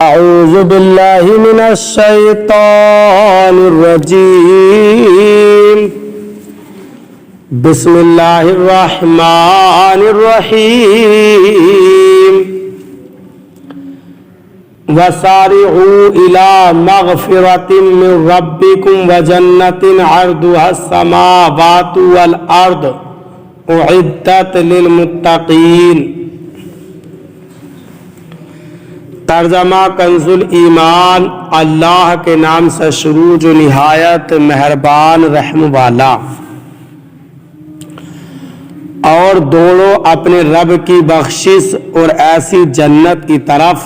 أعوذ بالله من الشيطان الرجيم بسم الله الرحمن الرحيم وسارعوا إلى مغفرة من ربكم وجنة عرضها السماوات والأرض أعدت للمتقين۔ ترجمہ کنز ایمان، اللہ کے نام سے شروع جو نہایت مہربان رحم والا، اور دوڑو اپنے رب کی بخشش اور ایسی جنت کی طرف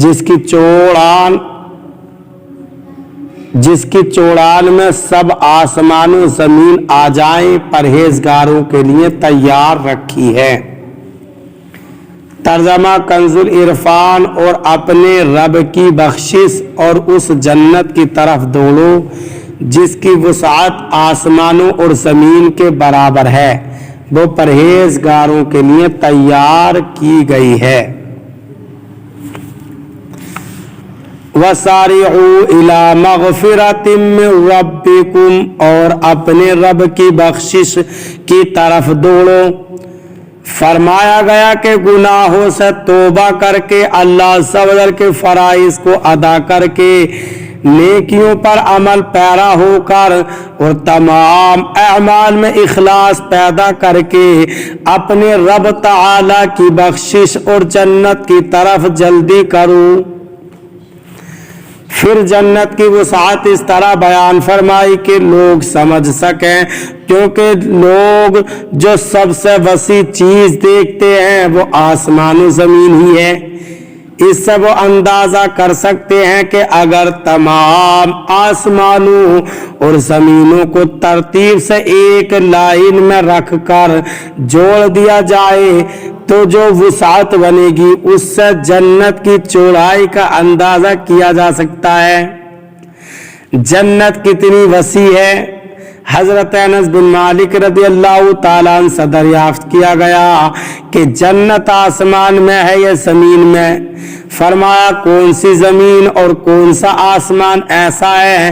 جس کی چوڑان میں سب آسمان و زمین آ جائیں، پرہیزگاروں کے لیے تیار رکھی ہے۔ ترجمہ کنز العرفان، اور اپنے رب کی بخشش اور اس جنت کی طرف دوڑو جس کی وسعت آسمانوں اور زمین کے برابر ہے، وہ پرہیزگاروں کے لیے تیار کی گئی ہے۔ وَسَارِعُوا إِلَى مَغْفِرَةٍ مِّن رَّبِّكُمْ، اور اپنے رب کی بخشش کی طرف دوڑو۔ فرمایا گیا کہ گناہوں سے توبہ کر کے، اللہ عز و جل کے فرائض کو ادا کر کے، نیکیوں پر عمل پیرا ہو کر اور تمام اعمال میں اخلاص پیدا کر کے اپنے رب تعالی کی بخشش اور جنت کی طرف جلدی کرو۔ پھر جنت کی وسعت اس طرح بیان فرمائی کہ لوگ سمجھ سکیں، کیونکہ لوگ جو سب سے وسیع چیز دیکھتے ہیں وہ آسمان و زمین ہی ہے۔ اس سے وہ اندازہ کر سکتے ہیں کہ اگر تمام آسمانوں اور زمینوں کو ترتیب سے ایک لائن میں رکھ کر جوڑ دیا جائے تو جو وسعت بنے گی اس سے جنت کی چوڑائی کا اندازہ کیا جا سکتا ہے۔ جنت کتنی وسیع ہے، حضرت انس بن مالک رضی اللہ تعالیٰ عنہ سے دریافت کیا گیا کہ جنت آسمان میں ہے یا زمین میں؟ فرمایا کون سی زمین اور کون سا آسمان ایسا ہے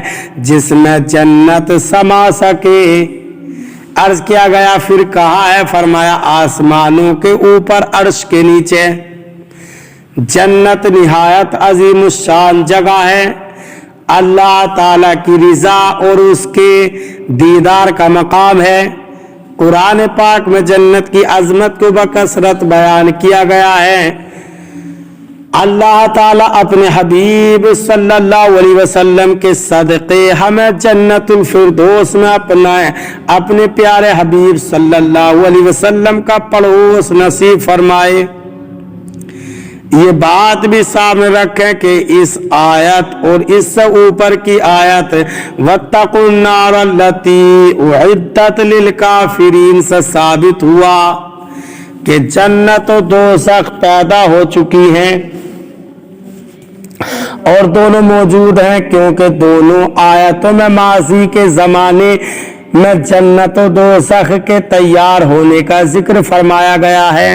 جس میں جنت سما سکے؟ عرض کیا گیا پھر کہاں ہے؟ فرمایا آسمانوں کے اوپر عرش کے نیچے۔ جنت نہایت عظیم الشان جگہ ہے، اللہ تعالیٰ کی رضا اور اس کے دیدار کا مقام ہے۔ قرآن پاک میں جنت کی عظمت کو بکثرت بیان کیا گیا ہے۔ اللہ تعالیٰ اپنے حبیب صلی اللہ علیہ وسلم کے صدقے ہمیں جنت الفردوس میں اپنے پیارے حبیب صلی اللہ علیہ وسلم کا پڑوس نصیب فرمائے۔ یہ بات بھی سامنے رکھیں کہ اس آیت اور اس سے اوپر کی آیت وَاتَّقُوا النَّارَ الَّتِي أُعِدَّتْ لِلْكَافِرِينَ سے ثابت ہوا کہ جنت و دوزخ پیدا ہو چکی ہیں اور دونوں موجود ہیں، کیونکہ دونوں آیتوں میں ماضی کے زمانے میں جنت و دوزخ کے تیار ہونے کا ذکر فرمایا گیا ہے۔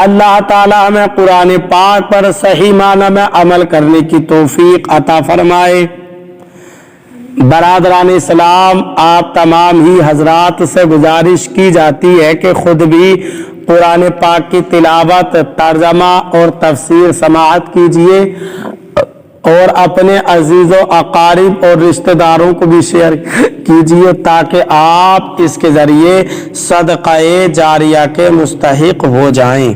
اللہ تعالی ہمیں قرآن پاک پر صحیح معنی میں عمل کرنے کی توفیق عطا فرمائے۔ برادران اسلام، آپ تمام ہی حضرات سے گزارش کی جاتی ہے کہ خود بھی قرآن پاک کی تلاوت، ترجمہ اور تفسیر سماعت کیجیے اور اپنے عزیز و اقارب اور رشتہ داروں کو بھی شیئر کیجیے تاکہ آپ اس کے ذریعے صدقہ جاریہ کے مستحق ہو جائیں۔